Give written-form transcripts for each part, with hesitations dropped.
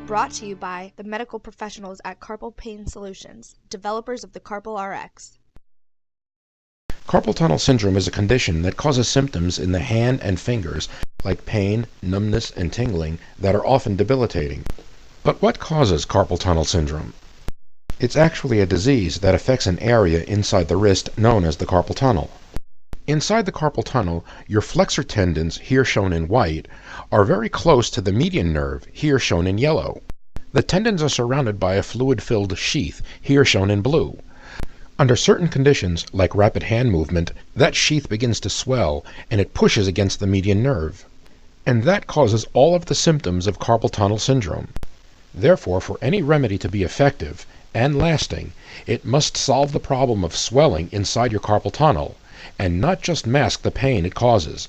Brought to you by the medical professionals at Carpal Pain Solutions, developers of the Carpal RX. Carpal tunnel syndrome is a condition that causes symptoms in the hand and fingers like pain, numbness, and tingling that are often debilitating. But what causes carpal tunnel syndrome? It's actually a disease that affects an area inside the wrist known as the carpal tunnel. Inside the carpal tunnel, your flexor tendons, here shown in white, are very close to the median nerve, here shown in yellow. The tendons are surrounded by a fluid-filled sheath, here shown in blue. Under certain conditions, like rapid hand movement, that sheath begins to swell and it pushes against the median nerve. And that causes all of the symptoms of carpal tunnel syndrome. Therefore, for any remedy to be effective and lasting, it must solve the problem of swelling inside your carpal tunnel, and not just mask the pain it causes.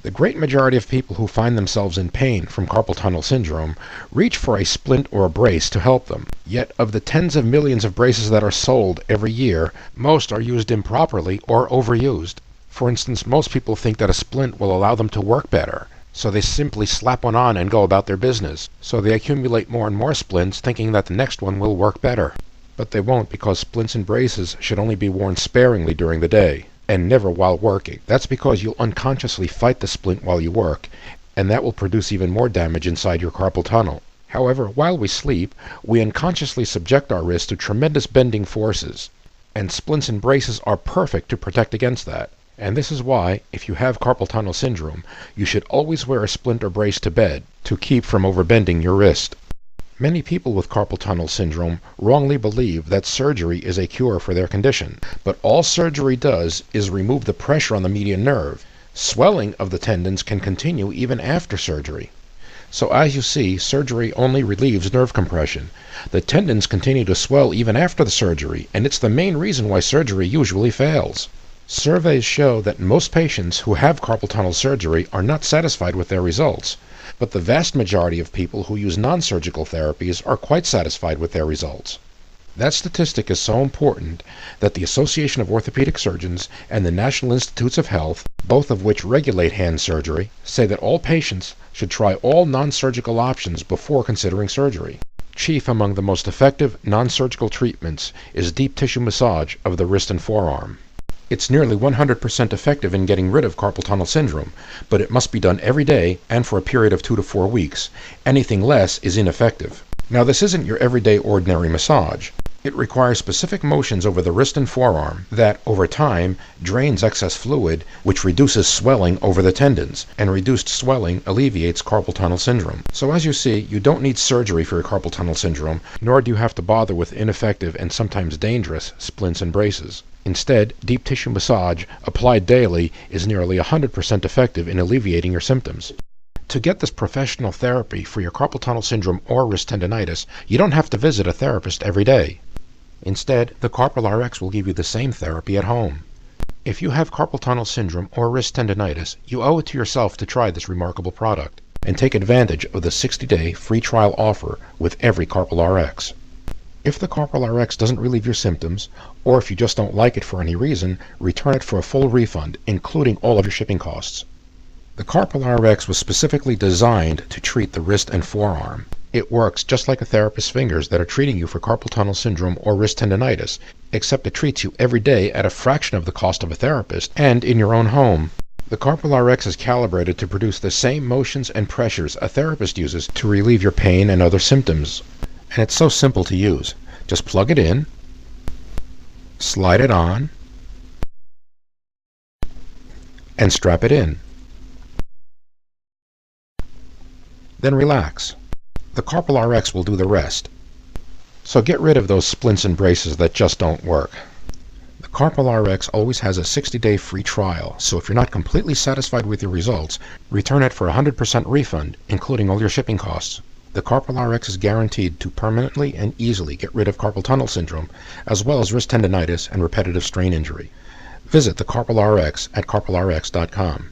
The great majority of people who find themselves in pain from carpal tunnel syndrome reach for a splint or a brace to help them. Yet of the tens of millions of braces that are sold every year, most are used improperly or overused. For instance, most people think that a splint will allow them to work better, so they simply slap one on and go about their business. So they accumulate more and more splints, thinking that the next one will work better. But they won't, because splints and braces should only be worn sparingly during the day, and never while working. That's because you'll unconsciously fight the splint while you work, and that will produce even more damage inside your carpal tunnel. However, while we sleep, we unconsciously subject our wrists to tremendous bending forces, and splints and braces are perfect to protect against that. And this is why, if you have carpal tunnel syndrome, you should always wear a splint or brace to bed to keep from overbending your wrist. Many people with carpal tunnel syndrome wrongly believe that surgery is a cure for their condition, but all surgery does is remove the pressure on the median nerve. Swelling of the tendons can continue even after surgery. So as you see, surgery only relieves nerve compression. The tendons continue to swell even after the surgery, and it's the main reason why surgery usually fails. Surveys show that most patients who have carpal tunnel surgery are not satisfied with their results, but the vast majority of people who use non-surgical therapies are quite satisfied with their results. That statistic is so important that the Association of Orthopedic Surgeons and the National Institutes of Health, both of which regulate hand surgery, say that all patients should try all non-surgical options before considering surgery. Chief among the most effective non-surgical treatments is deep tissue massage of the wrist and forearm. It's nearly 100% effective in getting rid of carpal tunnel syndrome, but it must be done every day and for a period of 2 to 4 weeks. Anything less is ineffective. Now, this isn't your everyday ordinary massage. It requires specific motions over the wrist and forearm that, over time, drains excess fluid, which reduces swelling over the tendons, and reduced swelling alleviates carpal tunnel syndrome. So as you see, you don't need surgery for your carpal tunnel syndrome, nor do you have to bother with ineffective and sometimes dangerous splints and braces. Instead, deep tissue massage, applied daily, is nearly 100% effective in alleviating your symptoms. To get this professional therapy for your carpal tunnel syndrome or wrist tendonitis, you don't have to visit a therapist every day. Instead, the Carpal RX will give you the same therapy at home. If you have carpal tunnel syndrome or wrist tendonitis, you owe it to yourself to try this remarkable product and take advantage of the 60-day free trial offer with every Carpal RX. If the Carpal RX doesn't relieve your symptoms, or if you just don't like it for any reason, return it for a full refund, including all of your shipping costs. The Carpal RX was specifically designed to treat the wrist and forearm. It works just like a therapist's fingers that are treating you for carpal tunnel syndrome or wrist tendonitis, except it treats you every day at a fraction of the cost of a therapist and in your own home. The Carpal RX is calibrated to produce the same motions and pressures a therapist uses to relieve your pain and other symptoms. And it's so simple to use. Just plug it in, slide it on, and strap it in. Then relax. The Carpal RX will do the rest. So get rid of those splints and braces that just don't work. The Carpal RX always has a 60-day free trial, so if you're not completely satisfied with your results, return it for a 100% refund, including all your shipping costs. The Carpal RX is guaranteed to permanently and easily get rid of carpal tunnel syndrome, as well as wrist tendonitis and repetitive strain injury. Visit the Carpal RX at carpalrx.com.